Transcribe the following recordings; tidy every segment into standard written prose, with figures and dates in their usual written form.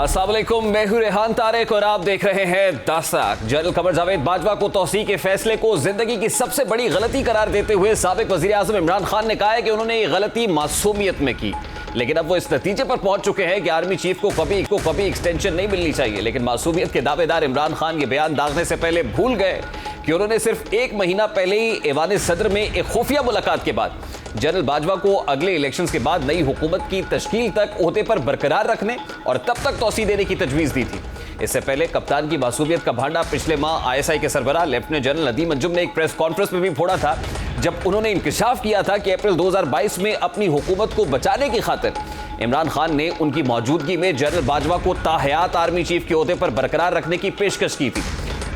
अस्सलाम वालेकुम, मैं हूं रेहान तारिक और आप देख रहे हैं दस्तक। जनरल कमर जावेद बाजवा को तौसीह के फैसले को जिंदगी की सबसे बड़ी गलती करार देते हुए साबिक वजीर आजम इमरान खान ने कहा है कि उन्होंने ये गलती मासूमियत में की, लेकिन अब वो इस नतीजे पर पहुंच चुके हैं कि आर्मी चीफ को कभी एक्सटेंशन नहीं मिलनी चाहिए। लेकिन मासूमियत के दावेदार इमरान खान ये बयान दागने से पहले भूल गए कि उन्होंने सिर्फ एक महीना पहले ही ऐवान सदर में एक खुफिया मुलाकात के बाद जनरल बाजवा को अगले इलेक्शंस के बाद नई हुकूमत की तश्कील तक ओहदे पर बरकरार रखने और तब तक तौसीह देने की तजवीज़ दी थी। इससे पहले कप्तान की मासूमियत का भांडा पिछले माह ISI के सरबराह लेफ्टिनेंट जनरल नदीम अंजुम ने एक प्रेस कॉन्फ्रेंस में भी फोड़ा था, जब उन्होंने इंकशाफ किया था कि अप्रैल 2022 में अपनी हुकूमत को बचाने की खातिर इमरान खान ने उनकी मौजूदगी में जनरल बाजवा को ताहयात आर्मी चीफ के ओहदे पर बरकरार रखने की पेशकश की थी।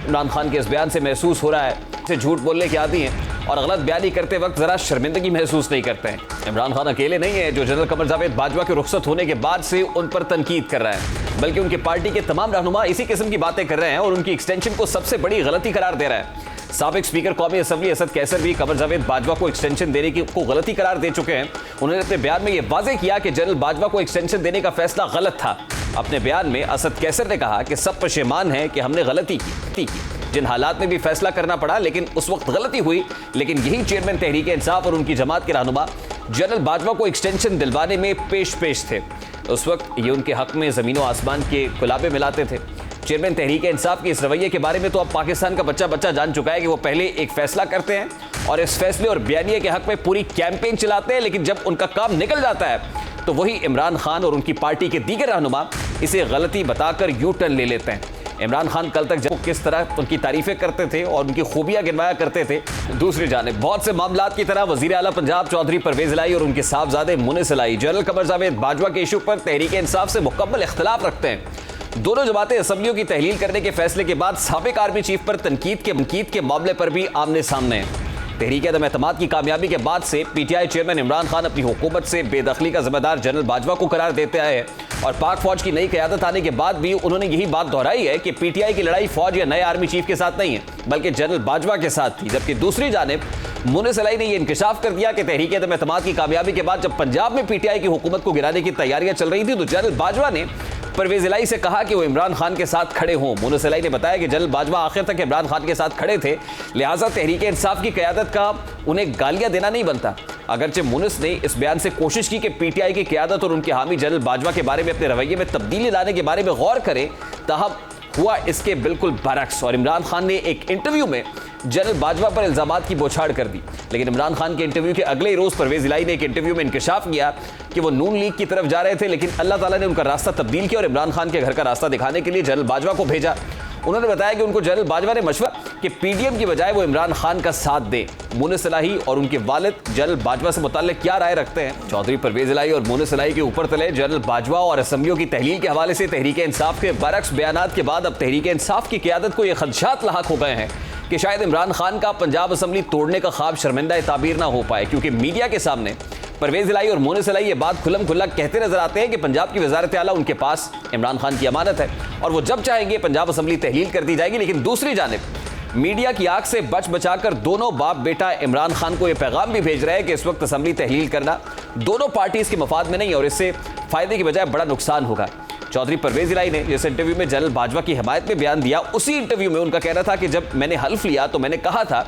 इमरान खान के इस बयान से महसूस हो रहा है से झूठ बोलने के आदी हैं और गलत बयानी करते वक्त जरा शर्मिंदगी महसूस नहीं करते हैं। इमरान खान अकेले नहीं है जो जनरल कमर जावेद बाजवा के रुखसत होने के बाद से उन पर तनकीद कर रहा है, बल्कि उनकी पार्टी के तमाम रहनुमा इसी किस्म की बातें कर रहे हैं और उनकी एक्सटेंशन को सबसे बड़ी गलती करार दे रहा है। साबिक स्पीकर कौमी असम्बली असद कैसर भी कमर जावेद बाजवा को एक्सटेंशन देने को गलती करार दे चुके हैं। उन्होंने अपने बयान में यह वाजे किया कि जनरल बाजवा को एक्सटेंशन देने का फैसला गलत था। अपने बयान में असद कैसर ने कहा कि सब पशेमान हैं कि हमने गलती की, जिन हालात में भी फैसला करना पड़ा लेकिन उस वक्त गलती हुई, लेकिन यही चेयरमैन तहरीक इंसाफ और उनकी जमात के रहनुमा जनरल बाजवा को एक्सटेंशन दिलवाने में पेश थे। उस वक्त ये उनके हक में ज़मीन व आसमान के गुलाबे मिलाते थे। चेयरमैन तहरीक इंसाफ के इस रवैये के बारे में तो अब पाकिस्तान का बच्चा जान चुका है कि वो पहले एक फैसला करते हैं और इस फैसले और बयानिए के हक में पूरी कैंपेन चलाते हैं, लेकिन जब उनका काम निकल जाता है तो वही इमरान खान और उनकी पार्टी के दीगर रहनुमा इसे गलती बताकर यू टर्न ले लेते हैं। इमरान खान कल तक जब किस तरह उनकी तारीफें करते थे और उनकी खूबियां गिनवाया करते थे, दूसरी जानिब बहुत से मामलात की तरह वजीर आला पंजाब चौधरी परवेज इलाही और उनके साहबजादे मुनिस इलाही जनरल कमर जावेद बाजवा के इशू पर तहरीक इंसाफ से मुकम्मल इख्तलाफ रखते हैं। दोनों जमातें असम्बलियों की तहलील करने के फैसले के बाद साबिक आर्मी चीफ पर तनकीद के मामले पर भी आमने सामने हैं। तहरीक अदम एतमाद की कामयाबी के बाद से PTI चेयरमैन इमरान खान अपनी हुकूमत से बेदखली का जिम्मेदार जनरल बाजवा को करार देते आए हैं और पाक फौज की नई क़यादत आने के बाद भी उन्होंने यही बात दोहराई है कि PTI की लड़ाई फौज या नए आर्मी चीफ के साथ नहीं है बल्कि जनरल बाजवा के साथ थी। जबकि दूसरी जानिब मुनिस इलाही ने यह इंकशाफ कर दिया कि तहरीक अदम एतमाद की कामयाबी के बाद जब पंजाब में PTI की हुकूमत को गिराने की तैयारियां चल रही थी तो जनरल बाजवा ने परवेज इलाही से कहा कि वो इमरान खान के साथ खड़े हों। मुनिस इलाही ने बताया कि जनरल बाजवा आखिर तक इमरान खान के साथ खड़े थे, लिहाजा तहरीक इंसाफ की क़यादत का उन्हें गालियां देना नहीं बनता। अगरचे मुनिस ने इस बयान से कोशिश की कि PTI की क़यादत और उनके हामी जनरल बाजवा के बारे में अपने रवैये में तब्दीली लाने के बारे में गौर करें, ताहम हुआ इसके बिल्कुल बरक्स और इमरान खान ने एक इंटरव्यू में जनरल बाजवा पर इल्जामात की बौछार कर दी। लेकिन इमरान खान के इंटरव्यू के अगले रोज परवेज इलाही ने एक इंटरव्यू में इंकशाफ किया कि वो नून लीग की तरफ जा रहे थे, लेकिन अल्लाह ताला ने उनका रास्ता तब्दील किया और इमरान खान के घर का रास्ता दिखाने के लिए जनरल बाजवा को भेजा। उन्होंने बताया कि उनको जनरल बाजवा ने मशवरा कि PDM की बजाय वो इमरान खान का साथ दें। मुनिस इलाही और उनके वालिद जनरल बाजवा से मुताल्लिक क्या राय रखते हैं? चौधरी परवेज इलाही और मुनिस इलाही के ऊपर तले जनरल बाजवा और असम्बलियों की तहलील के हवाले से तहरीक इंसाफ के बरक्स बयानात के बाद अब तहरीक इंसाफ की क़यादत को ये खदशात लाहक हो गए हैं कि शायद इमरान खान का पंजाब असम्बली तोड़ने का ख्वाब शर्मिंदा ताबीर ना हो पाए, क्योंकि मीडिया के सामने परवेज इलाही और मुनिस इलाही ये बात खुल्लम खुल्ला कहते नजर आते हैं कि पंजाब की वज़ारत आला उनके पास इमरान खान की अमानत है और वो जब चाहेंगे पंजाब असम्बली तहलील कर दी जाएगी। लेकिन दूसरी जानिब मीडिया की आग से बच बचाकर दोनों बाप बेटा इमरान खान को यह पैगाम भी भेज रहे हैं कि इस वक्त असम्बली तहलील करना दोनों पार्टीज के मफाद में नहीं और इससे फायदे की बजाय बड़ा नुकसान होगा। चौधरी परवेज इलाही ने जिस इंटरव्यू में जनरल बाजवा की हिमायत में बयान दिया, उसी इंटरव्यू में उनका कहना था कि जब मैंने हल्फ लिया तो मैंने कहा था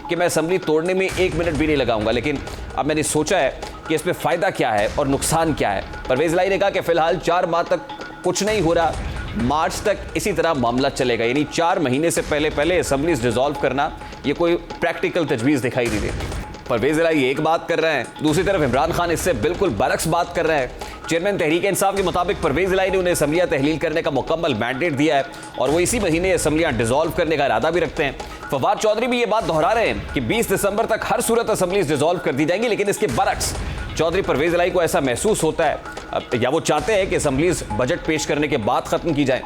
कि मैं असम्बली तोड़ने में 1 मिनट भी नहीं लगाऊंगा, लेकिन अब मैंने सोचा है कि इसमें फ़ायदा क्या है और नुकसान क्या है। परवेज इलाही ने कहा कि फ़िलहाल 4 माह तक कुछ नहीं हो रहा, मार्च तक इसी तरह मामला चलेगा, यानी 4 महीने से पहले असम्बलीज डिसॉल्व करना ये कोई प्रैक्टिकल तजवीज़ दिखाई नहीं देती। परवेज इलाही एक बात कर रहे हैं, दूसरी तरफ इमरान खान इससे बिल्कुल बरक्स बात कर रहे हैं। चेयरमैन तहरीक इंसाफ के मुताबिक परवेज इलाही ने उन्हें असम्बलियाँ तहलील करने का मुकम्मल मैंडेट दिया है और वो इसी महीने असम्बलियाँ डिसॉल्व करने का इरादा भी रखते हैं। फवाद चौधरी भी ये बात दोहरा रहे हैं कि 20 दिसंबर तक हर सूरत असम्बलीज डिसॉल्व कर दी जाएंगी, लेकिन इसके बरक्स चौधरी परवेज इलाही को ऐसा महसूस होता है या वो चाहते हैं कि असम्बलीज बजट पेश करने के बाद खत्म की जाए।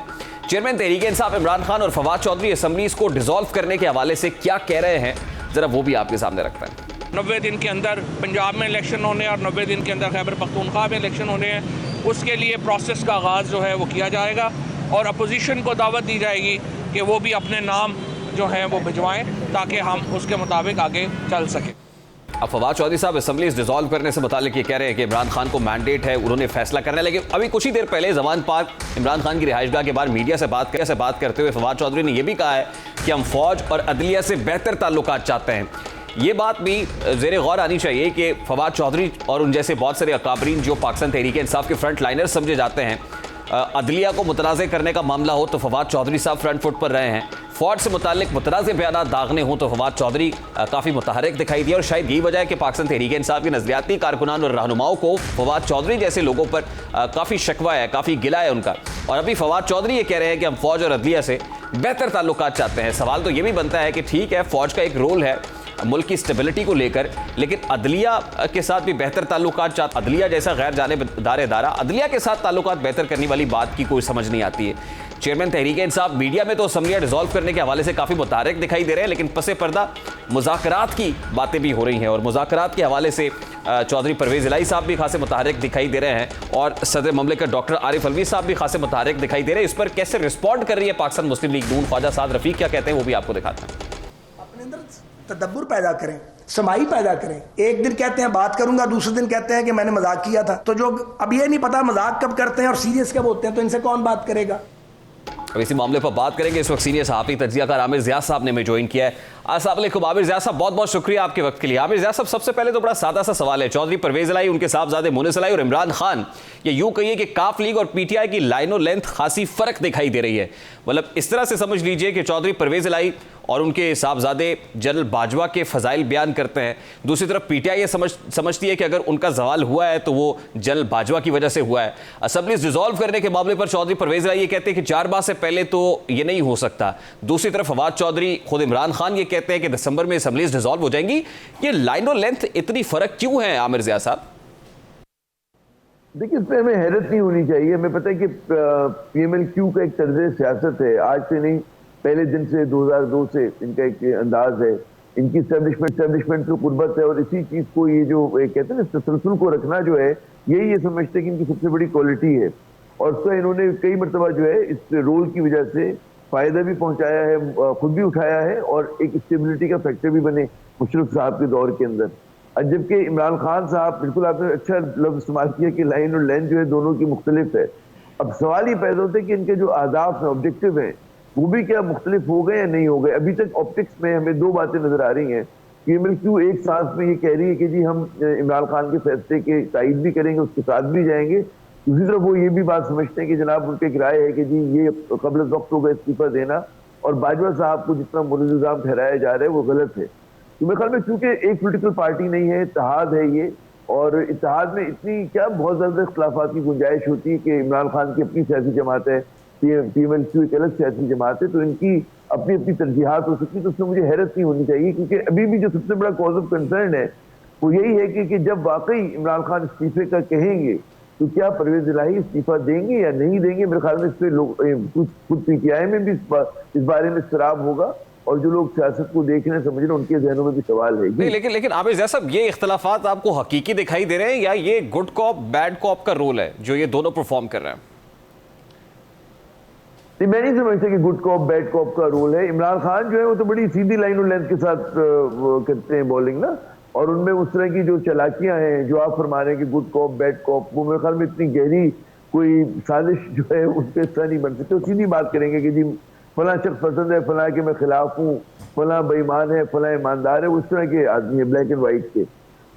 चेयरमैन तहरीक इंसाफ इमरान खान और फवाद चौधरी असम्बलीज को डिसॉल्व करने के हवाले से क्या कह रहे हैं, जरा वो भी आपके सामने रखता है। 90 दिन के अंदर पंजाब में इलेक्शन होने और 90 दिन के अंदर खैबर पख्तूनख्वा में इलेक्शन होने हैं, उसके लिए प्रोसेस का आगाज़ जो है वो किया जाएगा और अपोजिशन को दावत दी जाएगी कि वो भी अपने नाम जो हैं वो भिजवाएं ताकि हम उसके मुताबिक आगे चल सकें। अब फवाद चौधरी साहब असेंबली डिसॉल्व करने से मुतालिक ये कह रहे हैं कि इमरान खान को मैंडेट है, उन्होंने फैसला करना है। लेकिन अभी कुछ ही देर पहले जमान पार्क इमरान खान की रिहाइशगाह के बाहर मीडिया से बात करते हुए फवाद चौधरी ने यह भी कहा है कि हम फौज और अदलिया से बेहतर ताल्लुकात चाहते हैं। ये बात भी ज़ेरे गौर आनी चाहिए कि फवाद चौधरी और उन जैसे बहुत सारे अकाबरीन जो पाकिस्तान तहरीक इंसाफ के फ्रंट लाइनर समझे जाते हैं, अदलिया को मुतनाज़ करने का मामला हो तो फवाद चौधरी साहब फ्रंट फुट पर रहे हैं। फौज से मुतालिक मुतनाज़ बयान दागने हों तो फवाद चौधरी काफ़ी मुतहरिक दिखाई दिया। और शायद यही वजह है कि पाकिस्तान तहरीक इंसाफ के नज़रियाती कारकुनान और रहनुमाओं को फवाद चौधरी जैसे लोगों पर काफ़ी शिकवा है, काफ़ी गिला है उनका। और अभी फवाद चौधरी ये कह रहे हैं कि हम फौज और अदलिया से बेहतर ताल्लुकात चाहते हैं। सवाल तो ये भी बनता है कि ठीक है, फौज का एक रोल है मुल्क की स्टेबिलिटी को लेकर, लेकिन अदलिया के साथ भी बेहतर ताल्लुकात चाहते, अदलिया जैसा गैर जानिबदार इदारा अदलिया के साथ ताल्लुकात बेहतर करने वाली बात की कोई समझ नहीं आती है। चेयरमैन तहरीक इंसाफ मीडिया में तो असम्बलियां डिसॉल्व करने के हवाले से काफ़ी मुतारिक दिखाई दे रहे हैं, लेकिन पसे पर्दा मुज़ाकरात की बातें भी हो रही हैं। और मुज़ाकरात के हवाले से चौधरी परवेज़ इलाही साहब भी खासे मुतारिक दिखाई दे रहे हैं और सदर ममलिकत डॉक्टर आरिफ अलवी साहब भी खासे मुतारिक दिखाई दे रहे हैं। इस पर कैसे रिस्पॉन्ड कर रही है पाकिस्तान मुस्लिम लीग नून, ख्वाजा साद रफीक क्या कहते हैं वो भी आपको दिखाते हैं। अपने अंदर तदब्बुर पैदा करें, समाई पैदा करें। एक दिन कहते हैं बात करूंगा, दूसरे दिन कहते हैं कि मैंने मजाक किया था। तो जो अब ये नहीं पता मजाक कब करते हैं और सीरियस कब होते हैं, तो इनसे कौन बात करेगा। अब इसी मामले पर बात करेंगे। इस वक्त सीनियर सहाफ़ी तज्ज़ियाकार आमिर ज़ियाद साहब ने हमें ज्वाइन किया है। अस्सलाम वालेकुम आमिर ज़ियाद साहब, बहुत बहुत शुक्रिया आपके वक्त के लिए। आमिर ज़ियाद साहब, सबसे पहले तो बड़ा सादा सा सवाल है, चौधरी परवेज़ इलाही, उनके साहबजादे मुनिस इलाही और इमरान खान, ये यूँ कहिए कि काफ लीग और पीटीआई की लाइन और लेंथ खासी फ़र्क दिखाई दे रही है। मतलब इस तरह से समझ लीजिए कि चौधरी परवेज़ इलाही और उनके साहबजादे जनरल बाजवा के फ़ज़ाइल बयान करते हैं, दूसरी तरफ पीटीआई ये समझती है कि अगर उनका जवाल हुआ है तो वो जनरल बाजवा की वजह से हुआ है। असेंबलीज डिसॉल्व करने के मामले पर चौधरी परवेज़ इलाही ये कहते हैं कि 4 माह से पहले तो ये नहीं हो सकता। दूसरी तरफ फवाद चौधरी, खुद इमरान खान ये कहते हैं कि दिसंबर में असेंबलीज डिसॉल्व हो जाएंगी। ये लाइन और लेंथ इतनी फ़र्क क्यों है आमिर ज़ियाद साहब? देखिए, इसमें हमें हैरत नहीं होनी चाहिए। हमें पता है कि पीएमएलक्यू का एक तर्ज सियासत है, आज से नहीं, पहले दिन से 2002 से इनका एक अंदाज है, इनकी एस्टेब्लिशमेंट की कुर्बत है। और इसी चीज को ये जो कहते हैं ना, तसलसल को रखना जो है, यही ये समझते हैं कि इनकी सबसे बड़ी क्वालिटी है। और उसका इन्होंने कई मरतबा जो है इस रोल की वजह से फायदा भी पहुंचाया है, खुद भी उठाया है और एक स्टेबिलिटी का फैक्टर भी बने मुशर्रफ साहब के दौर के अंदर। जबकि इमरान खान साहब, बिल्कुल आपने अच्छा लफ्ज इस्तेमाल किया कि लाइन और लेंथ जो है दोनों की मुख्तलिफ है। अब सवाल ये पैदा होता है कि इनके जो अहदाफ ऑब्जेक्टिव हैं वो भी क्या मुख्तलिफ हो गए या नहीं हो गए। अभी तक ऑप्टिक्स में हमें 2 बातें नजर आ रही हैं। पीएमएलक्यू एक सांस में ये कह रही है कि जी हम इमरान खान के फैसले के तायद भी करेंगे, उसके साथ भी जाएंगे। दूसरी तरफ वो ये भी बात समझते हैं कि जनाब उनके एक राय है कि जी ये कबल वक्त होगा इस्तीफा देना, और बाजवा साहब को जितना मुलज़िम इल्ज़ाम ठहराया जा रहा है वो गलत है। तो मेरे ख्याल में चूंकि एक पोलिटिकल पार्टी नहीं है, इत्तेहाद है ये, और इत्तेहाद में इतनी क्या बहुत ज़्यादा इख्तलाफात की गुंजाइश होती है कि इमरान खान की अपनी सियासी जमात है, पीएमएलक्यू एक अलग सियासी जमात है, तो इनकी अपनी अपनी तरजीहात हो सकती है। तो उसमें मुझे हैरत नहीं होनी चाहिए, क्योंकि अभी भी जो सबसे बड़ा कॉज ऑफ कंसर्न है वो यही है कि जब वाकई इमरान खान इस्तीफे का कहेंगे तो क्या परवेज इलाही इस्तीफा देंगे या नहीं देंगे। मेरे ख्याल में इस पर लोग खुद पीटीआई में भी इस बारे में शराब होगा, और जो लोग सियासत को देख रहे हैं, समझ रहे हैं, उनके जहनों में भी सवाल है। नहीं, लेकिन आमिर ज़ियाद साहब, ये इख्तलाफात आपको हकीकी दिखाई दे रहे हैं या ये गुड कॉप बैड कॉप का रोल है जो ये दोनों परफॉर्म कर रहे हैं? मैं नहीं समझता कि गुड कॉप बैड कॉप का रोल है। इमरान खान जो है वो तो बड़ी सीधी लाइन और लेंथ के साथ करते हैं बॉलिंग ना, और उनमें उस तरह की जो चालाकियां हैं जो आप फरमा रहे हैं कि गुड कॉप बैड कॉप, वो मेरे ख्याल में इतनी गहरी कोई साजिश जो है उसके हिस्सा नहीं बन सकते। वो सीधी बात करेंगे कि जी फला शख्स पसंद है, फला के मैं खिलाफ हूँ, फला बेईमान है, फला ईमानदार है, उस तरह के आदमी है, ब्लैक एंड व्हाइट के।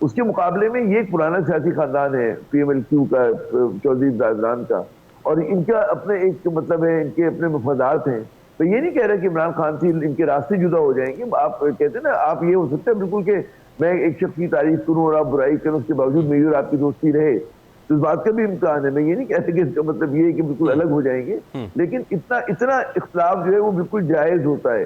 उसके मुकाबले में ये एक पुराना सियासी खानदान है पीएमएलक्यू का, चौधरी बरदरान का, और इनका अपने एक मतलब है, इनके अपने मफादात हैं। तो ये नहीं कह रहा कि इमरान खान से इनके रास्ते जुदा हो जाएंगे। आप कहते हैं ना, आप ये हो सकता है बिल्कुल कि मैं एक शख्स की तारीफ करूं और आप बुराई करूं, उसके बावजूद मेरी और आपकी दोस्ती रहे, तो इस बात का भी इम्कान है। मैं ये नहीं कहता कि इसका मतलब ये है कि बिल्कुल अलग हो जाएंगे, लेकिन इतना इख्तिलाफ जो है वो बिल्कुल जायज होता है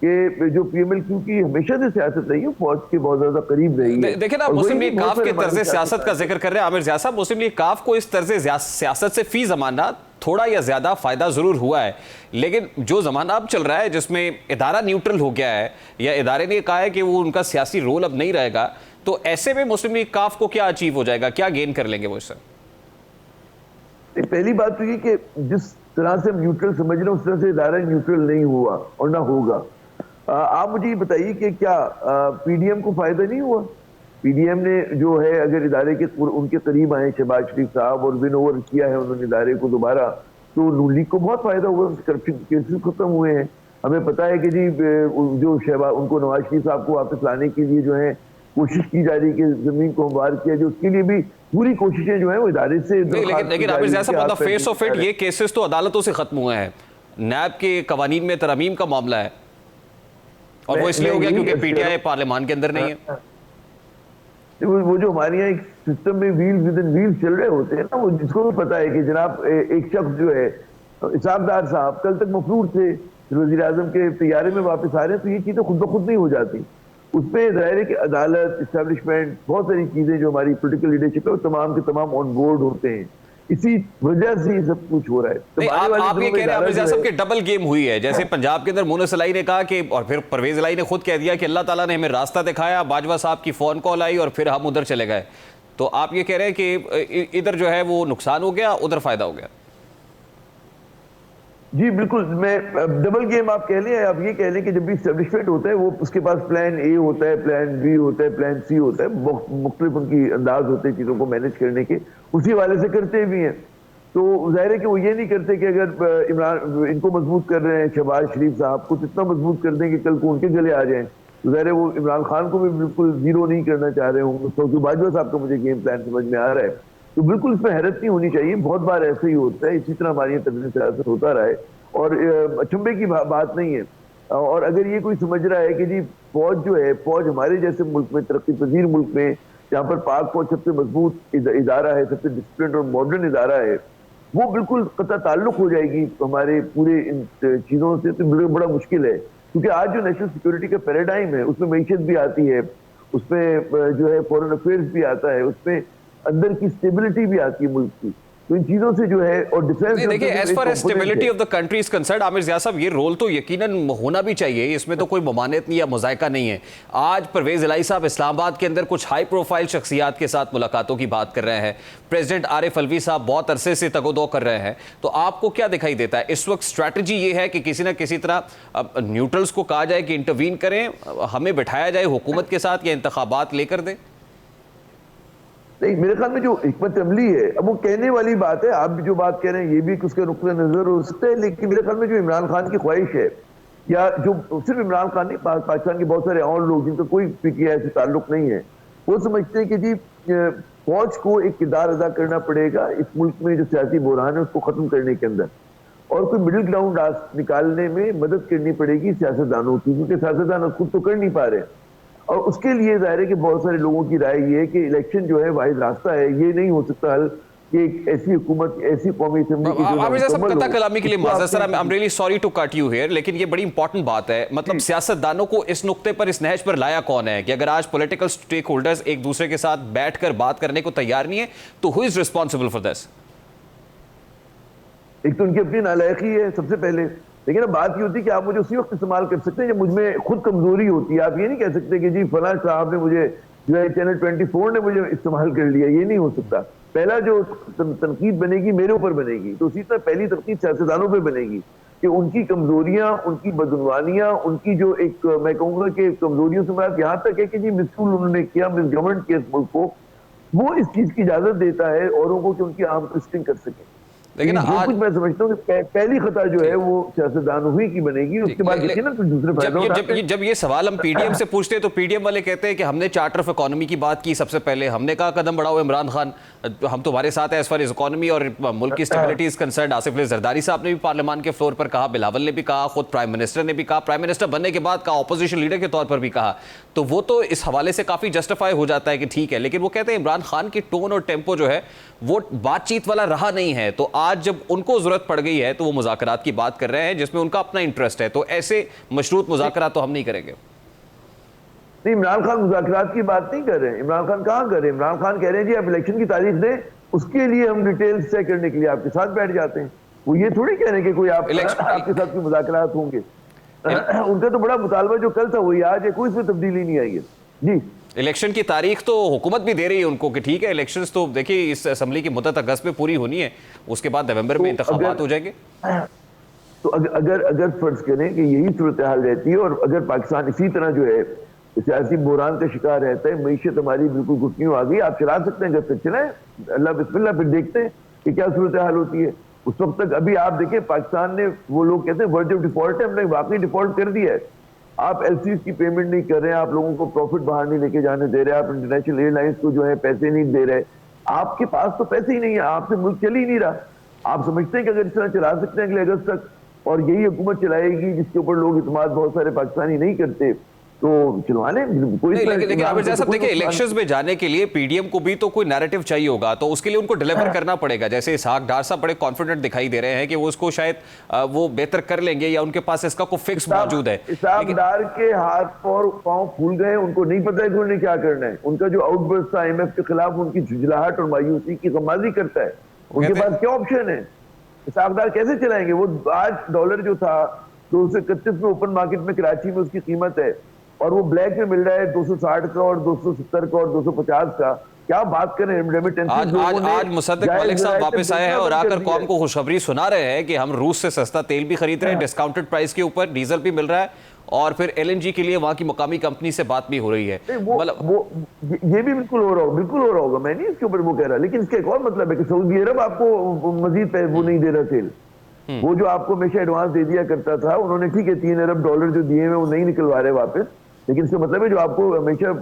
कि जो पीएमएलक्यू की हमेशा से सियासत रही है, फौज के बहुत ज्यादा करीब रही है। देखिए ना, मुस्लिम लीग काफ के तर्ज सियासत का जिक्र कर रहे हैं आमिर ज़ियाद साहब। मुस्लिम लीग काफ को इस तर्ज सियासत से फी जमाना थोड़ा या ज्यादा फायदा जरूर हुआ है, लेकिन जो जमाना अब चल रहा है जिसमें इदारा न्यूट्रल हो गया है या इदारे ने कहा है कि वो उनका सियासी रोल अब नहीं रहेगा, तो ऐसे में मुस्लिम लीग काफ को क्या अचीव हो जाएगा, क्या गेन कर लेंगे वो इससे? पहली बात तो ये कि जिस तरह से हम न्यूट्रल समझ रहे हैं उस तरह से इदारा न्यूट्रल नहीं हुआ और ना होगा। आप मुझे ये बताइए कि क्या पीडीएम को फायदा नहीं हुआ? पीडीएम ने जो है अगर इदारे के उनके करीब आए शहबाज शरीफ साहब और विन ओवर किया है उन्होंने इदारे को दोबारा, तो नून लीग को बहुत फायदा हुआ, करप्शन केसेस खत्म हुए हैं। हमें पता है कि जी जो शहबाज उनको नवाज शरीफ साहब को वापस लाने के लिए जो है कोशिश की जा रही है कि जमीन को हमवार किया जाए, उसके लिए भी पूरी कोशिशें जो है वो इदारे से। लेकिन आमिर ज़िया साहब, फेस ऑफ इट ये केसेस तो अदालतों से खत्म हुए हैं, नैब के कवानीन में तरमीम का मामला है, और वो इसलिए हो गया क्योंकि पीटीआई पार्लियामान के अंदर नहीं है। वो जो हमारे यहाँ एक सिस्टम में व्हील्स विद इन व्हील्स चल रहे होते हैं ना, वो जिसको भी पता है कि जनाब एक शख्स जो है इसाफदार साहब कल तक मफरूर थे, वज़ीर आज़म के तैयारे में वापस आ रहे हैं, तो ये चीजें खुद ब खुद नहीं हो जाती। उसमें जाहिर है कि अदालत, इस्टेब्लिशमेंट, बहुत सारी चीजें जो हमारी पॉलिटिकल लीडरशिप है वो तमाम के तमाम ऑन बोर्ड होते हैं, इसी वजह से ये सब कुछ हो रहा है। तो आप ये कह रहे हैं आमिर ज़िया साहब कि डबल गेम हुई है, जैसे पंजाब के अंदर मुनस इलाही ने कहा कि, और फिर परवेज इलाही ने खुद कह दिया कि अल्लाह ताला ने हमें रास्ता दिखाया, बाजवा साहब की फोन कॉल आई और फिर हम उधर चले गए। तो आप ये कह रहे हैं कि इधर जो है वो नुकसान हो गया, उधर फायदा हो गया। जी बिल्कुल, मैं डबल गेम आप कह लें, आप ये कह लें कि जब भी एस्टेब्लिशमेंट होता है वो उसके पास प्लान ए होता है, प्लान बी होता है, प्लान सी होता है, मुख्तलिफ उनकी अंदाज होते हैं चीज़ों को मैनेज करने के, उसी वाले से करते भी हैं। तो जाहिर है कि वो ये नहीं करते कि अगर इमरान इनको मजबूत कर रहे हैं शहबाज शरीफ साहब को, इतना मजबूत कर दें कि कल को उनके गले आ जाएं, तो जाहिर है वो इमरान खान को भी बिल्कुल जीरो नहीं करना चाह रहे होंगे। तो बाजवा साहब का मुझे गेम प्लान समझ में आ रहा है, तो बिल्कुल इसमें हैरत नहीं होनी चाहिए। बहुत बार ऐसे ही होता है, इसी तरह हमारी तर्ज़ सियासत होता रहा है और अचंभे की बात नहीं है। और अगर ये कोई समझ रहा है कि जी फौज जो है, फौज हमारे जैसे मुल्क में, तरक्की पजीर मुल्क में, जहाँ पर पाक फौज सबसे मजबूत इदारा है, सबसे डिसिप्लिन और मॉडर्न इदारा है, वो बिल्कुल कतई ताल्लुक हो जाएगी हमारे पूरे इन चीज़ों से, तो बड़ा मुश्किल है। क्योंकि आज जो नेशनल सिक्योरिटी का पैराडाइम है उसमें मईशत भी आती है, उसमें जो है फॉरेन अफेयर्स भी आता है, उसमें अंदर की स्टेबिलिटी भी आती है मुल्क की, तो इन चीजों से जो है और डिफेंस। देखिए, as far as stability of the country is concerned Aamir Zia साहब, ये रोल तो यकीनन होना भी चाहिए, इसमें तो कोई ममानियत नहीं या मुज़ायका नहीं है। आज परवेज इलाही साहब इस्लामाबाद के अंदर कुछ हाई प्रोफाइल शख्सियात के साथ मुलाकातों की बात कर रहे हैं, प्रेसिडेंट आरिफ अलवी साहब बहुत अरसे से तगोदो कर रहे हैं, तो आपको क्या दिखाई देता है इस वक्त स्ट्रैटेजी ये है कि किसी ना किसी तरह न्यूट्रल्स को कहा जाए कि इंटरवीन करें, हमें बिठाया जाए हुकूमत के साथ या इंतखाबात लेकर दें? नहीं, मेरे ख्याल में जो हिकमत अमली है, अब वो कहने वाली बात है, आप भी जो बात कह रहे हैं ये भी उसका नुक्ता नजर हो सकता है, लेकिन मेरे ख्याल में जो इमरान खान की ख्वाहिश है, या जो सिर्फ इमरान खान नहीं, पाकिस्तान के बहुत सारे और लोग जिनका कोई पीटीआई से ताल्लुक नहीं है, वो समझते हैं कि जी फौज को एक किरदार अदा करना पड़ेगा इस मुल्क में जो सियासी बुरहान है उसको खत्म करने के अंदर, और कोई मिडिल ग्राउंड निकालने में मदद करनी पड़ेगी सियासतदानों की, क्योंकि सियासतदान खुद तो कर नहीं पा रहे। और उसके लिए जाहिर है कि बहुत सारे लोगों की राय ये है कि इलेक्शन जो है वाहिद रास्ता है, ये नहीं हो सकता हल कि एक ऐसी हुकूमत, ऐसी कौमी असेंबली कलामी के लिए माज़रत sir, I am really sorry to cut you here, लेकिन ये बड़ी इंपॉर्टेंट बात है, मतलब सियासतदानों को इस नुक्ते पर, इस नहज पर लाया कौन है कि अगर आज पॉलिटिकल स्टेक होल्डर्स एक दूसरे के साथ बैठकर बात करने को तैयार नहीं है, तो who is responsible for this? एक तो उनकी अपनी नालायकी है सबसे पहले, लेकिन अब बात ये होती है कि आप मुझे उसी वक्त इस्तेमाल कर सकते हैं जब मुझमें खुद कमजोरी होती है। आप ये नहीं कह सकते कि जी फलां साहब ने मुझे, जो है चैनल 24 ने मुझे इस्तेमाल कर लिया, ये नहीं हो सकता। पहला जो तनकीद बनेगी मेरे ऊपर बनेगी, तो उसी तरह पहली तनकीद सियासतदानों पर बनेगी कि उनकी कमजोरियां, उनकी बदनवानियां, उनकी जो एक मैं कहूँगा कि कमजोरियों से बात यहाँ तक है कि जी मिसरूल उन्होंने किया, मिसगवर्नमेंट किया इस मुल्क को, वो इस चीज की इजाजत देता है औरों को कि उनकी आम ट्विस्टिंग कर सके। लेकिन आज मैं समझता हूँ कि पहली खता जो है वो सियासतदानों ही की बनेगी, उसके बाद देखिए ना फिर दूसरे जब ये सवाल हम पीडीएम से पूछते हैं तो पीडीएम वाले कहते हैं कि हमने चार्टर ऑफ इकोनॉमी की बात की सबसे पहले, हमने कहा कदम बढ़ाओ इमरान खान, हम तुम्हारे साथ है एज फार एज इकोनॉमी और मुल्क की stability is concerned. Asif Ali Zardari साहब ने भी पार्लियामान के फ्लोर पर कहा, बिलावल ने भी कहा, खुद प्राइम मिनिस्टर ने भी कहा, प्राइम मिनिस्टर बनने के बाद कहा, ऑपोजिशन लीडर के तौर पर भी कहा, तो वो तो इस हवाले से काफी जस्टिफाई हो जाता है कि ठीक है, लेकिन वो कहते हैं इमरान खान की टोन और टेम्पो जो है वो बातचीत वाला रहा नहीं है, तो आज जब उनको जरूरत पड़ गई है तो वो मुज़ाकरात की बात कर रहे हैं जिसमें उनका अपना इंटरेस्ट है, तो ऐसे मशरूत मुज़ाकरात तो हम नहीं करेंगे। नहीं, इमरान खान मुज़ाकरात की बात नहीं कर रहे हैं, इमरान खान कहाँ कर रहे हैं, इमरान खान कह रहे हैं जी आप इलेक्शन की तारीख दें, उसके लिए हम डिटेल्स तय करने के लिए आपके साथ बैठ जाते हैं। वो ये थोड़ी कह रहे हैं कि कोई आपके साथ कोई मुज़ाकरात होंगे। उनका तो बड़ा मुतालबा जो कल था वही आज है, कोई इसमें तब्दीली नहीं आई है जी। इलेक्शन की तारीख तो हुकूमत भी दे रही है उनको कि ठीक है इलेक्शंस तो देखिए इस असेंबली की मुद्दत अगस्त में पूरी होनी है, उसके बाद नवंबर में इंतखाबात हो जाएंगे। तो अगर फर्ज करें कि यही सूरत हाल रहती है और अगर पाकिस्तान इसी तरह जो है सियासी बुहरान का शिकार रहता है, मईशत हमारी बिल्कुल घुटनियों आ गई। आप चला सकते हैं, जब तक चलाएं, अल्लाह बिस्मिल्लाह, फिर देखते हैं कि क्या सूरत हाल होती है उस वक्त तक। अभी आप देखें, पाकिस्तान ने, वो लोग कहते हैं वर्ज ऑफ डिफॉल्ट है, हमने वाकई डिफॉल्ट कर दिया है। आप एलसीज की पेमेंट नहीं कर रहे हैं, आप लोगों को प्रॉफिट बाहर नहीं लेके जाने दे रहे, आप इंटरनेशनल एयरलाइंस को जो है पैसे नहीं दे रहे, आपके पास तो पैसे ही नहीं है, आपसे मुल्क चल ही नहीं रहा। आप समझते हैं कि अगर इस तरह चला सकते हैं अगले अगस्त तक, और यही हुकूमत चलाएगी जिसके ऊपर लोग इत्मीनान बहुत सारे पाकिस्तानी नहीं करते, तो चलवा लें। लेकिन आमिर जान साहब देखिए, इलेक्शंस में जाने के लिए पीडीएम को भी तो कोई नैरेटिव चाहिए होगा, तो उसके लिए उनको डिलीवर करना पड़ेगा। जैसे इसहाक डार साहब बड़े कॉन्फिडेंट दिखाई दे रहे हैं कि वो उसको शायद वो बेहतर कर लेंगे, या उनके पास इसका कोई फिक्स मौजूद है। इसहाक डार के हाथ और पांव फूल गए, उनको नहीं पता है कि उन्होंने क्या करना है। उनका जो आउटबर्स्ट था IMF के खिलाफ, उनकी झुंझलाहट और मायूसी की गमाजी करता है। उनके पास क्या ऑप्शन है? इसहाक डार कैसे चलाएंगे? वो आज डॉलर जो था 231 में ओपन मार्केट में कराची में उसकी कीमत है, और वो ब्लैक में मिल रहा है 260 का और 270 का और 250 का। क्या बात करें रेमिटेंस। आज मुसद्दिक मलिक साहब वापस आए हैं और आकर कौम को खुशखबरी सुना रहे हैं कि हम रूस से सस्ता तेल भी खरीद रहे हैं, डिस्काउंटेड प्राइस के ऊपर डीजल भी मिल रहा है, और फिर LNG के लिए वहां की मुकामी कंपनी से बात भी हो रही है। ये भी बिल्कुल हो रहा होगा, मैं नहीं इसके ऊपर वो कह रहा, लेकिन इसका एक और मतलब है कि सऊदी अरब आपको मजीद वो नहीं दे रहा तेल। वो जो आपको हमेशा एडवांस दे दिया करता था, उन्होंने ठीक है $3 अरब जो दिए हैं वो नहीं निकलवा रहे वापस, लेकिन इसका मतलब है जो आपको हमेशा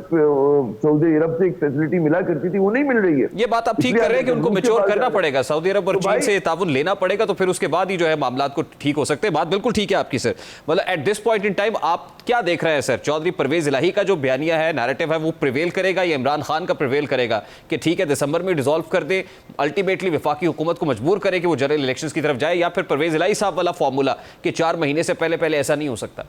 सऊदी अरब से एक फैसिलिटी मिला करती थी वो नहीं मिल रही है। ये बात आप ठीक कर रहे हैं कि उनको मैच्योर करना पड़ेगा, सऊदी अरब और चीन से ताउन लेना पड़ेगा, तो फिर उसके बाद ही जो है मामलात को ठीक हो सकते हैं। बात बिल्कुल ठीक है आपकी सर। मतलब at this point in time आप क्या देख रहे हैं सर? चौधरी परवेज इलाही का जो बयानिया है, नैरेटिव है, वो प्रिवेल करेगा या इमरान खान का प्रिवेल करेगा कि ठीक है दिसंबर में डिसॉल्व कर दे, अल्टीमेटली वफाकी हुकूमत को मजबूर करे कि वो जनरल इलेक्शंस की तरफ जाए, या फिर परवेज इलाही साहब वाला फॉर्मूला कि 4 महीने से पहले ऐसा नहीं हो सकता?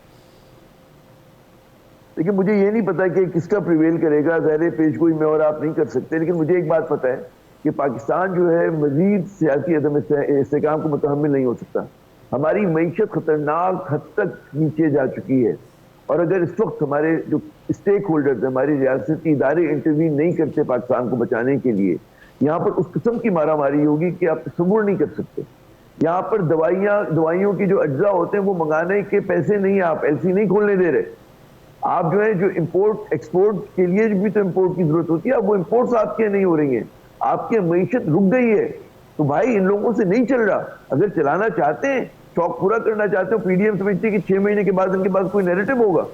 लेकिन मुझे ये नहीं पता कि किसका प्रिवेल करेगा, ज़ाहिर पेशगोई में और आप नहीं कर सकते, लेकिन मुझे एक बात पता है कि पाकिस्तान जो है मजीद सियासी अदम इस्तेहकाम को मुतहम्मिल नहीं हो सकता। हमारी मईशत खतरनाक हद तक नीचे जा चुकी है, और अगर इस वक्त हमारे जो स्टेक होल्डर्स, हमारे रियासती इदारे इंटरवीन नहीं करते पाकिस्तान को बचाने के लिए, यहाँ पर उस किस्म की मारामारी होगी कि आप तसव्वुर नहीं कर सकते। यहाँ पर दवाइयों की जो अज्जा होते हैं वो मंगाने के पैसे नहीं, आप LC नहीं खोलने दे रहे। आप जो है जो इंपोर्ट एक्सपोर्ट के लिए भी तो इंपोर्ट की जरूरत होती है, अब वो इंपोर्ट्स आपके नहीं हो रही हैं, आपकी मईशत रुक गई है। तो भाई इन लोगों से नहीं चल रहा। अगर चलाना चाहते हैं, शौक पूरा करना चाहते हो, पीडीएम समझती है कि 6 महीने के बाद इनके पास कोई नैरेटिव होगा,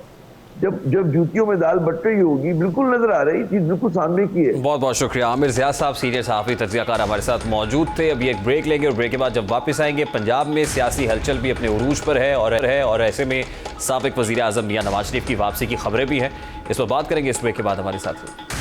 जब जूतियों में दाल बट रही होगी। बिल्कुल नजर आ रही चीज, बिल्कुल सामने की है। बहुत बहुत शुक्रिया आमिर ज़िया साहब, सीनियर सहाफ़ी तज्ज़ियाकार हमारे साथ मौजूद थे। अभी एक ब्रेक लेंगे और ब्रेक के बाद जब वापस आएंगे, पंजाब में सियासी हलचल भी अपने उरूज पर है और ऐसे में साबिक वज़ीर आज़म मियां नवाज शरीफ की वापसी की खबरें भी हैं। इस पर बात करेंगे इस ब्रेक के बाद हमारे साथ।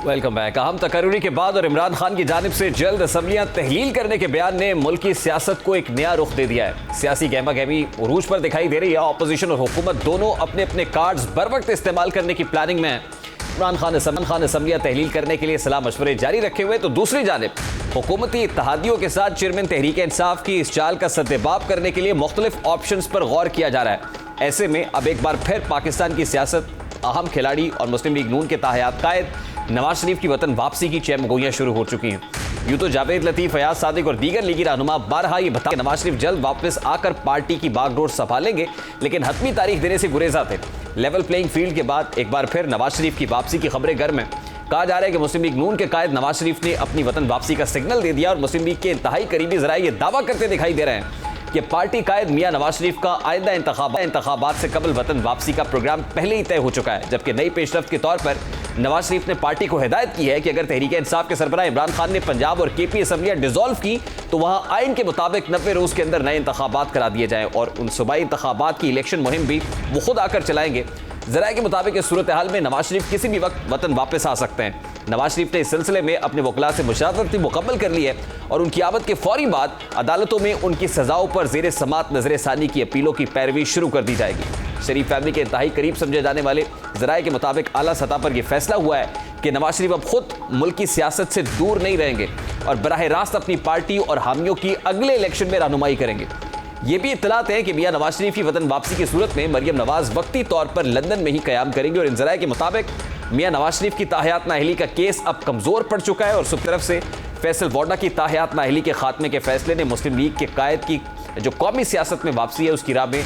Welcome back. अहम तकर्री के बाद और इमरान खान की जानिब से जल्द असम्बलियां तहलील करने के बयान ने मुल्क की सियासत को एक नया रुख दे दिया है। सियासी गहमा गहमी उरूज पर दिखाई दे रही है। अपोजिशन और हुकूमत दोनों अपने अपने कार्ड्स बर वक्त इस्तेमाल करने की प्लानिंग में है। इमरान खान असम्बलियां तहलील करने के लिए सलाह मशवरे जारी रखे हुए, तो दूसरी जानिब हुकूमती इत्तेहादियों के साथ चेयरमैन तहरीक इंसाफ की इस चाल का सद्देबाब करने के लिए मुख्तलिफ ऑप्शंस पर गौर किया जा रहा है। ऐसे में अब एक बार फिर पाकिस्तान की सियासत, अहम खिलाड़ी और मुस्लिम लीग नून के ताहयात कायद नवाज शरीफ की वतन वापसी की चहमगोइयां शुरू हो चुकी हैं। यूं तो जावेद लतीफ, फयाज सादिक और दीगर लीगी रहनुमा बारहा ये बता नवाज शरीफ जल्द वापस आकर पार्टी की बागडोर संभालेंगे, लेकिन हतमी तारीख देने से गुरेजा थे। लेवल प्लेइंग फील्ड के बाद एक बार फिर नवाज शरीफ की वापसी की खबरें गर्म हैं। कहा जा रहा है कि मुस्लिम लीग नून के कायद नवाज शरीफ ने अपनी वतन वापसी का सिग्नल दे दिया, और मुस्लिम लीग के इंतहाई करीबी जराए ये दावा करते दिखाई दे रहे हैं कि पार्टी कायद मियां नवाज शरीफ का आइंदा इंतखाबात से कबल वतन वापसी का प्रोग्राम पहले ही तय हो चुका है। जबकि नई पेशरफ्त के तौर पर नवाज शरीफ ने पार्टी को हिदायत की है कि अगर तहरीक इंसाफ के सरबराह इमरान खान ने पंजाब और KP असम्बलियां डिसॉल्व की तो वहां आइन के मुताबिक 90 रोज के अंदर नए इंतखाबात करा दिए जाएं, और उन सूबाई इंतखाबात की इलेक्शन मुहिम भी वो खुद आकर चलाएंगे। जराये के मुताबिक इस सूरत हाल में नवाज शरीफ किसी भी वक्त वतन वापस आ सकते हैं। नवाज शरीफ ने इस सिलसिले में अपने वकला से मुशावरत मुकम्मल कर ली है, और उनकी आमद के फौरी बाद अदालतों में उनकी सजाओं पर जेर समात नजर सानी की अपीलों की पैरवी शुरू कर दी जाएगी। शरीफ फैमिली के इंतहाई करीब समझे जाने वाले जराये के मुताबिक आला सतह पर यह फैसला हुआ है कि नवाज शरीफ अब खुद मुल्क की सियासत से दूर नहीं रहेंगे और बराह रास्त अपनी पार्टी और हामियों की अगले इलेक्शन में रहनुमाई करेंगे। ये भी इत्तलात है कि मियां नवाज शरीफ की वतन वापसी की सूरत में मरियम नवाज वक्ती तौर पर लंदन में ही कयाम करेंगे, और इन जराये के मुताबिक मियां नवाज शरीफ की ताहयात नाअहली का केस अब कमजोर पड़ चुका है और सुब तरफ से फैसल वोडा की ताहयात नाअहली के खात्मे के फैसले ने मुस्लिम लीग के कायद की जो कौमी सियासत में वापसी है उसकी राह में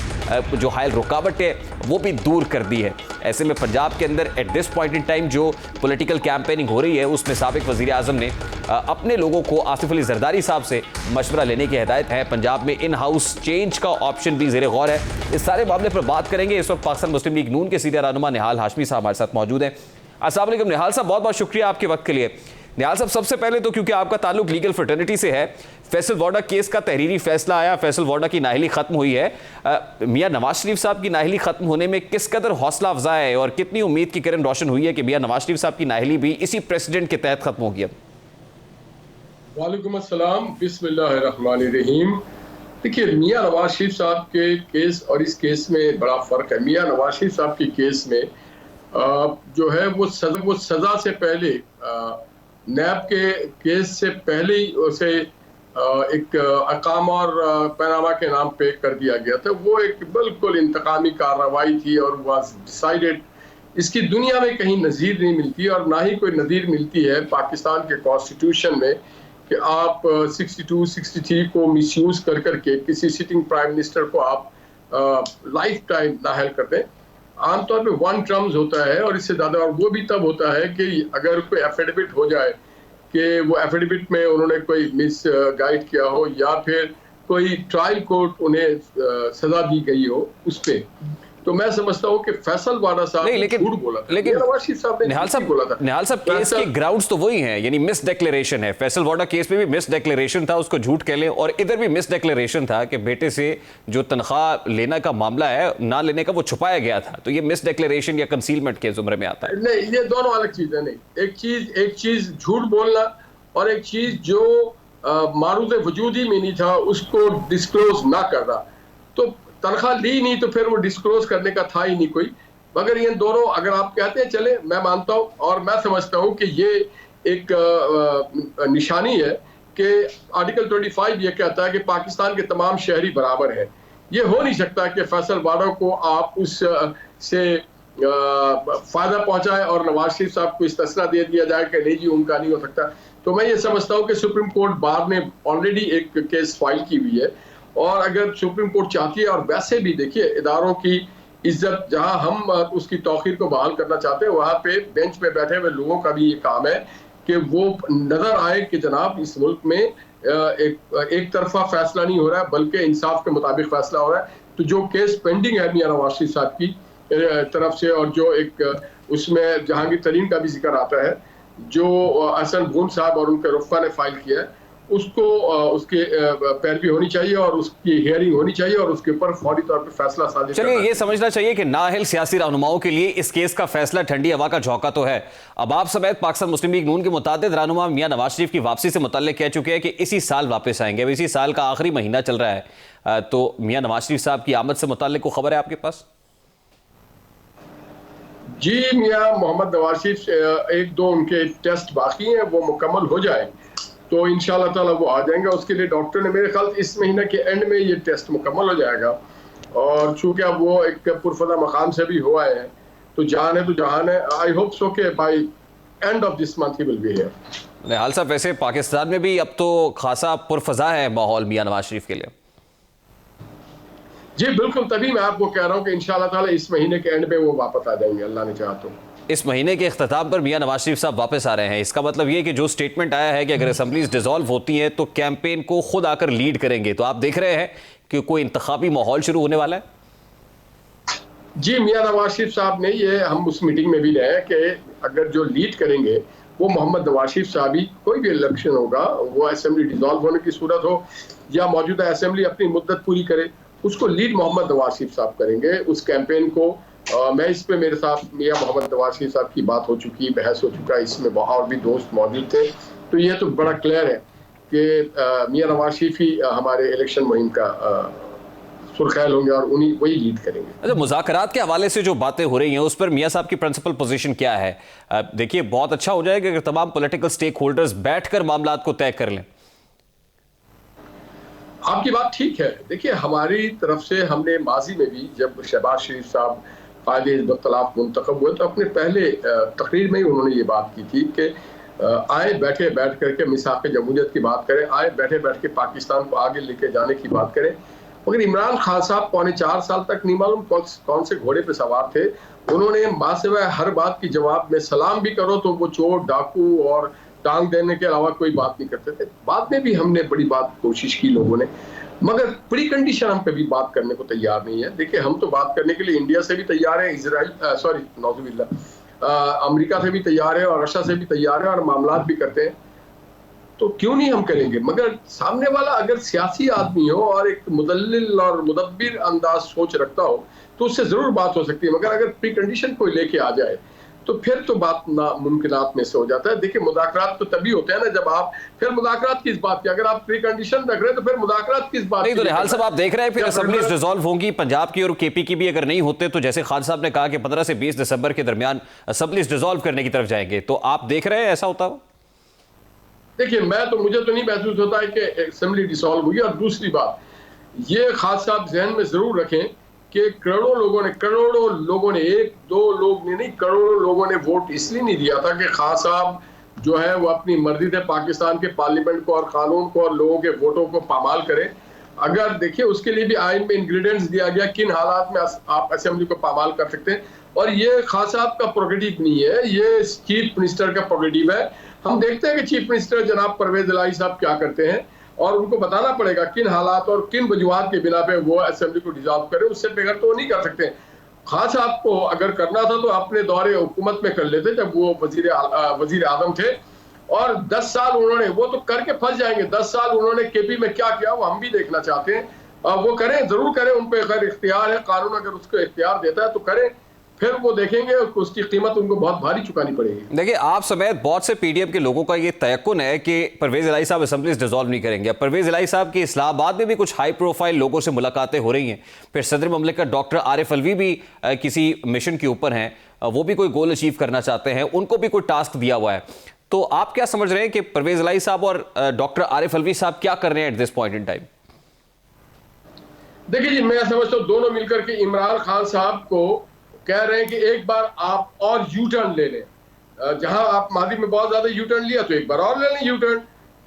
जो हायल रुकावट है वो भी दूर कर दी है। ऐसे में पंजाब के अंदर at this point in time जो पॉलिटिकल कैंपेनिंग हो रही है उसमें साबिक वज़ीर आज़म ने अपने लोगों को आसिफ अली जरदारी साहब से मशवरा लेने की हिदायत है। पंजाब में इन हाउस चेंज का ऑप्शन भी ज़ेरे गौर है। इस सारे मामले पर बात करेंगे। इस वक्त पाकिस्तान मुस्लिम लीग नून के सीनियर रहनुमा निहाल हाशमी साहब हमारे साथ मौजूद हैं। अस्सलाम वालेकुम निहाल साहब, बहुत बहुत शुक्रिया आपके वक्त के लिए। निहाल साहब, सबसे पहले तो क्योंकि आपका ताल्लुक लीगल फ्रेटर्निटी से है, फैसल वोडा केस का तहरीरी फैसला आया, फैसल वोडा की नाअहली खत्म हुई है। मियां नवाज शरीफ साहब की नाअहली खत्म होने में किस कदर हौसला अफजा है और कितनी उम्मीद की किरण रोशन हुई है कि मियां नवाज शरीफ साहब की नाअहली भी इसी प्रेसिडेंट के तहत खत्म होगी? वालेकुम अस्सलाम, बिस्मिल्लाहिर्रहमानिर्रहीम। देखिए, मियां नवाज शरीफ साहब के केस और इस केस में बड़ा फर्क है। मियां नवाज शरीफ साहब के केस में जो है वो सजा से पहले नैब के केस से पहले ही उसे एक अकाम और पैनामा के नाम पे कर दिया गया था। वो एक बिल्कुल इंतकामी कार्रवाई थी और वाज डिसाइडेड। इसकी दुनिया में कहीं नज़ीर नहीं मिलती और ना ही कोई नज़ीर मिलती है पाकिस्तान के कॉन्स्टिट्यूशन में कि आप 62, 63 को मिसयूज कर करके किसी सिटिंग प्राइम मिनिस्टर को आप लाइफ टाइम नाअहल कर दें। आमतौर पे 1 टर्म्स होता है और इससे ज़्यादा, और वो भी तब होता है कि अगर कोई एफिडेविट हो जाए कि वो एफिडेविट में उन्होंने कोई मिस गाइड किया हो या फिर कोई ट्रायल कोर्ट उन्हें सजा दी गई हो उस पर। तो मैं समझता हूँ कि फैसल वाडा साहब ने झूठ बोला था, लेकिन नवाज शरीफ साहब ने निहाल साहब केस के ग्राउंड्स तो वही हैं, यानी मिस डिक्लेरेशन है। फैसल वाडा केस में भी मिस डिक्लेरेशन था, उसको झूठ कह लें, और इधर भी मिस डिक्लेरेशन था कि बेटे से जो तनख्वाह लेने का मामला है, ना लेने का, वो छुपाया गया था। तो ये मिस डिक्लेरेशन या कंसीलमेंट के जुमरे में आता है? नहीं, ये दोनों अलग चीज है। नहीं, एक चीज झूठ बोलना और एक चीज जो मारूज़ वजूद ही में नहीं था उसको डिस्क्लोज ना करना। तो तनख्वाह ली नहीं तो फिर वो डिस्क्लोज करने का था ही नहीं कोई। मगर ये दोनों, अगर आप कहते हैं, चले, मैं मानता हूँ और मैं समझता हूँ कि ये एक निशानी है कि आर्टिकल 25 ये कहता है कि पाकिस्तान के तमाम शहरी बराबर हैं। ये हो नहीं सकता कि फैसल वाडा को आप उस से फायदा पहुंचाए और नवाज शरीफ साहब को इस्तेस्ना दे दिया जाए कि नहीं जी उनका नहीं हो सकता। तो मैं ये समझता हूँ कि सुप्रीम कोर्ट बार ने ऑलरेडी एक केस फाइल की हुई है और अगर सुप्रीम कोर्ट चाहती है, और वैसे भी देखिए इदारों की इज्जत, जहां हम उसकी तौकीर को बहाल करना चाहते हैं, वहां पे बेंच पे बैठे हुए लोगों का भी ये काम है कि वो नजर आए कि जनाब इस मुल्क में एक तरफा फैसला नहीं हो रहा है बल्कि इंसाफ के मुताबिक फैसला हो रहा है। तो जो केस पेंडिंग है मियां नवाज शरीफ साहब की तरफ से, और जो एक उसमें जहांगीर तरीन का भी जिक्र आता है, जो अहसन भून साहब और उनके रुफ़ा ने फाइल किया है, उसको उसके पैरवी होनी चाहिए और उसकी हियरिंग होनी चाहिए और उसके ऊपर फौरी तौर पर फैसला साजिश। चलिए, ये समझना चाहिए कि नाअहल सियासी रहनुमाओं के लिए इस केस का फैसला ठंडी हवा का झोंका तो है। अब आप समेत पाकिस्तान मुस्लिम लीग नून के मुतादिद रहनुमा मियां नवाज शरीफ की वापसी से मुतल्लिक कह चुके हैं कि इसी साल वापस आएंगे। अब इसी साल का आखिरी महीना चल रहा है, तो मियां नवाज शरीफ साहब की आमद से मुतल्लिक को खबर है आपके पास? जी, मियां मोहम्मद नवाज शरीफ 1-2 उनके टेस्ट बाकी हैं, वो मुकम्मल हो जाए तो इंशाल्लाह ताला वो आ जाएंगे। उसके लिए डॉक्टर ने, मेरे ख्याल इस महीने के एंड में ये टेस्ट मुकम्मल हो जाएगा। और चूंकि अब वो एक पुरफदा मकाम से भी हो आए हैं तो जान है तो जहान है। आई होप सो के by end of this month he will be here. Nihal साहब, वैसे पाकिस्तान में भी अब तो खासा पुरफजा है माहौल मियां नवाज शरीफ के लिए। जी बिल्कुल, तभी मैं आपको कह रहा हूँ कि इंशाल्लाह ताला इस महीने के एंड में वो वापस आ जाएंगे, अल्लाह ने चाहा तो। इस महीने के इख्तिताम पर मियां नवाज शरीफ साहब वापस आ रहे हैं। इसका मतलब ये कि जो स्टेटमेंट आया है कि अगर असेंबलीज डिसॉल्व होती हैं तो कैंपेन को खुद आकर लीड करेंगे, तो आप देख रहे हैं कि कोई इंतखाबी माहौल शुरू होने वाला है? जी, मियां नवाज शरीफ साहब ने, ये हम उस मीटिंग में भी रहे हैं कि अगर जो लीड करेंगे वो मोहम्मद नवाज शरीफ साहब ही, कोई भी इलेक्शन होगा, वो असेंबली डिसॉल्व होने की सूरत हो या मौजूदा असेंबली अपनी मुद्दत पूरी करे, उसको लीड मोहम्मद नवाज शरीफ साहब करेंगे उस कैंपेन को। मैं इस पे, मेरे साथ मियां मोहम्मद नवाज शरीफ साहब की बात हो चुकी, बहस हो चुका, इसमें और भी दोस्त मौजूद थे। तो ये तो बड़ा क्लियर है कि मियां नवाज शरीफ ही हमारे इलेक्शन मुहिम का सुर्खैल होंगे और उन्हीं वही लीड करेंगे। अच्छा, मुज़ाकरात के हवाले से जो बातें हो रही हैं उस पर मियां साहब की प्रिंसिपल पोजीशन क्या है? देखिए, बहुत अच्छा हो जाएगा अगर तमाम पॉलिटिकल स्टेक होल्डर्स बैठकर मामलात को तय कर लें। आपकी बात ठीक है। देखिए, हमारी तरफ से हमने माजी में भी, जब शहबाज शरीफ साहब कायदे इख्तिलाफ मुंतखब हुए, तो अपने पहले तकरीर में ही उन्होंने ये बात की थी कि आए बैठ करके मिसाक जमहूरियत की बात करें, आए बैठ के पाकिस्तान को आगे लेके जाने की बात करें। मगर इमरान खान साहब 4.25 साल तक नहीं मालूम कौन से घोड़े पे सवार थे। उन्होंने बासिवा हर बात की जवाब में सलाम भी करो तो वो चोर डाकू और टांग देने के अलावा कोई बात नहीं करते थे। बाद में भी हमने बड़ी बात कोशिश की लोगों ने, मगर प्री कंडीशन हम कभी बात करने को तैयार नहीं है। देखिए, हम तो बात करने के लिए इंडिया से भी तैयार है, अमेरिका से भी तैयार है और रशिया से भी तैयार है और मामलात भी करते हैं, तो क्यों नहीं हम करेंगे। मगर सामने वाला अगर सियासी आदमी हो और एक मुदल्लिल और मुदब्बिर अंदाज सोच रखता हो तो उससे जरूर बात हो सकती है। मगर अगर प्री कंडीशन कोई लेके आ जाए तो फिर तो बात नामुमकिनात में से हो जाता है। देखिए, मुज़ाकरात तो तभी होते हैं ना जब आप, फिर मुज़ाकरात किस बात की, अगर आप प्री कंडीशन रख रहे हैं तो फिर मुज़ाकरात किस बात की। नहीं तो निहाल साहब, आप देख रहे हैं फिर असेंबलीज डिसॉल्व होंगी, पंजाब की और केपी की भी अगर नहीं होते तो जैसे खान साहब ने कहा कि 15 से 20 दिसंबर के दरमियान असेंबलीज डिसॉल्व करने की तरफ जाएंगे, तो आप देख रहे हैं ऐसा होता हो? देखिए, मुझे तो नहीं महसूस होता है कि असेंबली डिसॉल्व हुई। और दूसरी बात, ये खास साहब जहन में जरूर रखें कि करोड़ों लोगों ने, एक दो लोग ने नहीं, करोड़ों लोगों ने वोट इसलिए नहीं दिया था कि खान साहब जो है वो अपनी मर्जी से पाकिस्तान के पार्लियामेंट को और कानून को और लोगों के वोटों को पामाल करें। अगर देखिए, उसके लिए भी आइन में इंग्रेडिएंट्स दिया गया किन हालात में आप असेंबली को पामाल कर सकते हैं। और ये खान साहब का प्रोग्रेटिव नहीं है, ये चीफ मिनिस्टर का प्रोग्रेटिव है। हम देखते हैं कि चीफ मिनिस्टर जनाब परवेज इलाही साहब क्या करते हैं और उनको बताना पड़ेगा किन हालात और किन वजूहात के बिना पे वो असेंबली को डिसॉल्व करे। उससे बगैर तो नहीं कर सकते। खान साहब को अगर करना था तो अपने दौरे हुकूमत में कर लेते जब वो वजीर आजम थे, और 10 साल उन्होंने, वो तो करके फंस जाएंगे। 10 साल उन्होंने केपी में क्या किया वो हम भी देखना चाहते हैं। वो करें, जरूर करें, उन पर अगर इख्तियार है, कानून अगर उसको इख्तियार देता है तो करें, फिर वो देखेंगे उसकी कीमत उनको बहुत भारी चुकानी पड़ेगी। देखिए, आप समेत बहुत से पीडीएम के लोगों का ये तयक्कुन है कि परवेज इलाही साहब असेंबलीज डिसॉल्व नहीं करेंगे। परवेज इलाही साहब की इस्लामाबाद में भी कुछ हाई प्रोफाइल लोगों से मुलाकातें हो रही हैं। फिर सदर ममलिकत डॉक्टर आरिफ अलवी भी किसी मिशन के ऊपर हैं, वो भी कोई गोल अचीव करना चाहते हैं, उनको भी कोई टास्क दिया हुआ है। तो आप क्या समझ रहे हैं कि परवेज इलाही साहब और डॉक्टर आरिफ अलवी साहब क्या कर रहे हैं at this point in time? देखिए जी, मैं समझता हूँ दोनों मिलकर के इमरान खान साहब को कह रहे हैं कि एक बार आप और यू टर्न ले लें। जहां आप माजी में बहुत ज्यादा यू टर्न लिया तो एक बार और ले लें यू टर्न।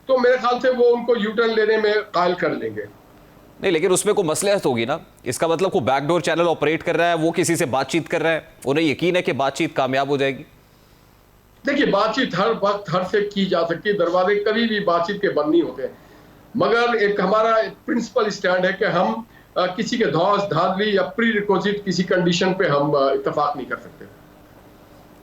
तो मेरे ख्याल से वो उनको यू टर्न लेने में कायल कर लेंगे। नहीं, लेकिन उसमें कोई मसलहत होगी ना। इसका मतलब कोई बैकडोर चैनल ऑपरेट कर रहा है, वो किसी से बातचीत कर रहा है, उन्हें यकीन है कि बातचीत कामयाब हो जाएगी। देखिए, बातचीत हर वक्त हर से की जा सकती है, दरवाजे कभी भी बातचीत के बंद नहीं होते। मगर एक हमारा प्रिंसिपल स्टैंड है कि हम किसी के धौस धांधली या प्री रिक्विजिट किसी कंडीशन पे हम इत्तेफाक नहीं कर सकते।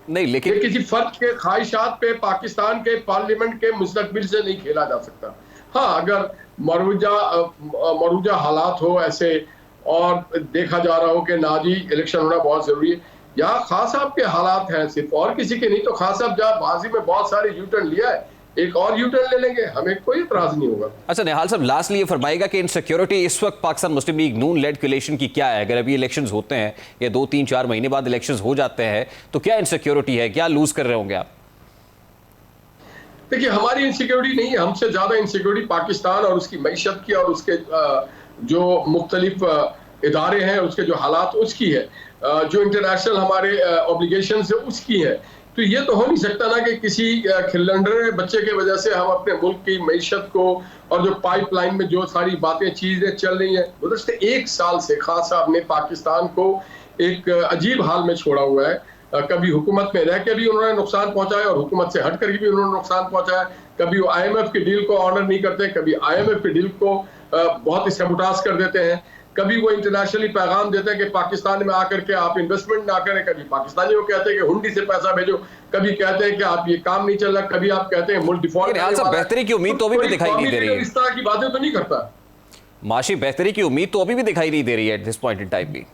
नहीं, लेकिन किसी फर्द के ख्वाहिशात पे पाकिस्तान के पार्लियामेंट के मुस्तकबिल से नहीं खेला जा सकता। हाँ, अगर मरूजा हालात हो ऐसे और देखा जा रहा हो कि ना जी इलेक्शन होना बहुत जरूरी है, यहाँ खान साहब के हालात हैं सिर्फ, और किसी के नहीं। तो खान साहब जहाँ बाजी में बहुत सारे यू टर्न लिया है, एक और यू टर्न ले लेंगे, हमें कोई इतराज नहीं होगा। अच्छा निहाल साहब, लास्टली ये फरमाइएगा कि इनसिक्योरिटी इस वक्त पाकिस्तान मुस्लिम लीग नून लेड कोलिशन की क्या है? अगर अभी इलेक्शंस होते हैं या 2-3-4 महीने बाद इलेक्शंस हो जाते हैं तो क्या इनसिक्योरिटी है, क्या लूज कर रहे होंगे आप? देखिए, हमारी इनसिक्योरिटी नहीं है, हमसे ज्यादा इनसिक्योरिटी पाकिस्तान और उसकी मईशत की और उसके जो मुख्तलिफ इदारे हैं उसके जो हालात उसकी है, जो इंटरनेशनल हमारे ऑब्लिगेशंस है उसकी है। तो ये तो हो नहीं सकता ना कि किसी खिलंडरे बच्चे की वजह से हम अपने मुल्क की मईशत को और जो पाइपलाइन में जो सारी बातें चीजें चल रही हैं, गुज़श्ते 1 साल से खान साहब ने पाकिस्तान को एक अजीब हाल में छोड़ा हुआ है। कभी हुकूमत में रह के भी उन्होंने नुकसान पहुंचाया और हुकूमत से हट करके भी उन्होंने नुकसान पहुंचाया। कभी वो IMF के डील को ऑनर नहीं करते, कभी IMF के डील को बहुत ही सबुटास कर देते हैं, कभी वो इंटरनेशनली पैगाम देते हैं कि पाकिस्तान में आकर के आप इन्वेस्टमेंट ना करें, कभी पाकिस्तानियों को कहते हैं कि हुंडी से पैसा भेजो, कभी कहते हैं कि आप ये काम नहीं चल रहा, कभी आप कहते हैं मुल्क डिफॉल्ट। बेहतरी की उम्मीद तो अभी भी दिखाई नहीं दे रही है, इस तरह की बातें तो नहीं करता। माशी बेहतरी की उम्मीद तो अभी भी दिखाई नहीं दे रही है at this point in time भी।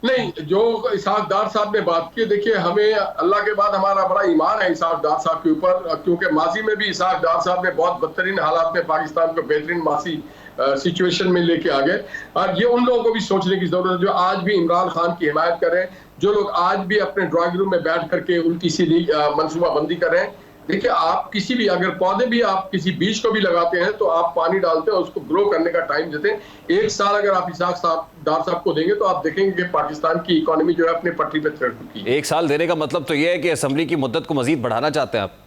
नहीं, जो इसहाक डार साहब ने बात की, देखिए हमें अल्लाह के बाद हमारा बड़ा ईमान है इसहाक डार साहब के ऊपर, क्योंकि माजी में भी इसहाक डार साहब ने बहुत बदतरीन हालात में पाकिस्तान को बेहतरीन मासी सिचुएशन में लेके आ गए। और ये उन लोगों को भी सोचने की जरूरत है जो आज भी इमरान खान की हिमायत कर रहे हैं, जो लोग आज भी अपने ड्राइंग रूम में बैठ करके उल्टी सीधी मनसूबाबंदी कर रहे हैं। देखिए, आप किसी भी अगर पौधे भी आप किसी बीज को भी लगाते हैं तो आप पानी डालते हैं, उसको ग्रो करने का टाइम देते हैं। एक साल अगर आप इसाक साहब डार साहब को देंगे तो आप देखेंगे कि पाकिस्तान की इकोनॉमी जो है अपने पटरी पे चढ़ चुकी है। एक साल देने का मतलब तो यह है कि असेंबली की मुद्दत को मजीद बढ़ाना चाहते हैं आप?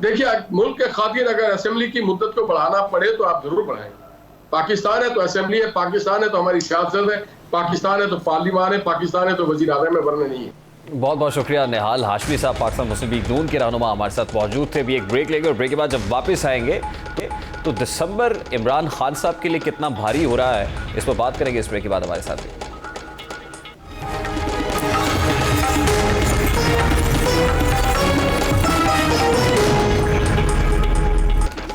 देखिए, मुल्क के खातिर अगर असेंबली की मुद्दत को बढ़ाना पड़े तो आप जरूर बढ़ाएं। पाकिस्तान है तो असेंबली है, पाकिस्तान है तो हमारी सियासत है, पाकिस्तान है तो पार्लिमान है, पाकिस्तान है तो वजीर आज़म है, वरना नहीं है। बहुत बहुत शुक्रिया निहाल हाशमी साहब, पाकिस्तान मुस्लिम लीग नून के रहनुमा हमारे साथ मौजूद थे। अभी एक ब्रेक लेंगे और ब्रेक के बाद जब वापस आएंगे तो दिसंबर इमरान खान साहब के लिए कितना भारी हो रहा है, इस पर बात करेंगे इस ब्रेक के बाद हमारे साथ।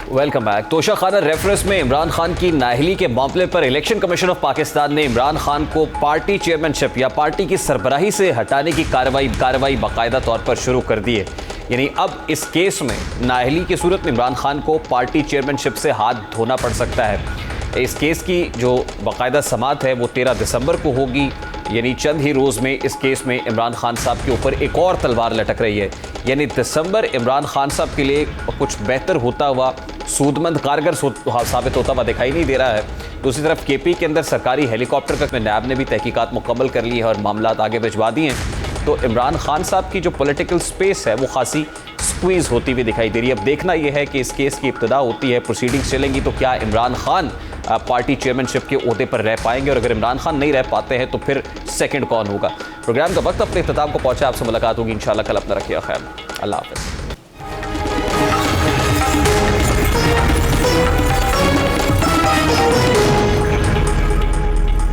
Welcome back. तोशाखाना रेफरेंस में इमरान खान की नाअहली के मामले पर इलेक्शन कमीशन ऑफ पाकिस्तान ने इमरान खान को पार्टी चेयरमैनशिप या पार्टी की सरबराही से हटाने की कार्रवाई बाकायदा तौर पर शुरू कर दी है। यानी अब इस केस में नाअहली की सूरत में इमरान खान को पार्टी चेयरमैनशिप से हाथ धोना पड़ सकता है। इस केस की जो बाकायदा समाअत है वो 13 दिसंबर को होगी। यानी चंद ही रोज़ में इस केस में इमरान खान साहब के ऊपर एक और तलवार लटक रही है। यानी दिसंबर इमरान खान साहब के लिए कुछ बेहतर होता हुआ, सूदमंद कारगर साबित होता हुआ दिखाई नहीं दे रहा है। दूसरी तरफ केपी के अंदर सरकारी हेलीकॉप्टर का नैब ने भी तहकीकात मुकम्मल कर ली है और मामला आगे भिजवा दिए हैं। तो इमरान खान साहब की जो पॉलिटिकल स्पेस है वो खासी स्क्वीज़ होती हुई दिखाई दे रही है। अब देखना यह है कि इस केस की इब्तिदा होती है, प्रोसीडिंग्स चलेंगी तो क्या इमरान खान पार्टी चेयरमैनशिप के ओहदे पर रह पाएंगे, और अगर इमरान खान नहीं रह पाते हैं तो फिर सेकंड कौन होगा। प्रोग्राम का वक्त अपने इख्तिताम को पहुंचा। आपसे मुलाकात होगी इंशाल्लाह कल। अपना रखिए ख्याल। अल्लाह हाफ़िज़।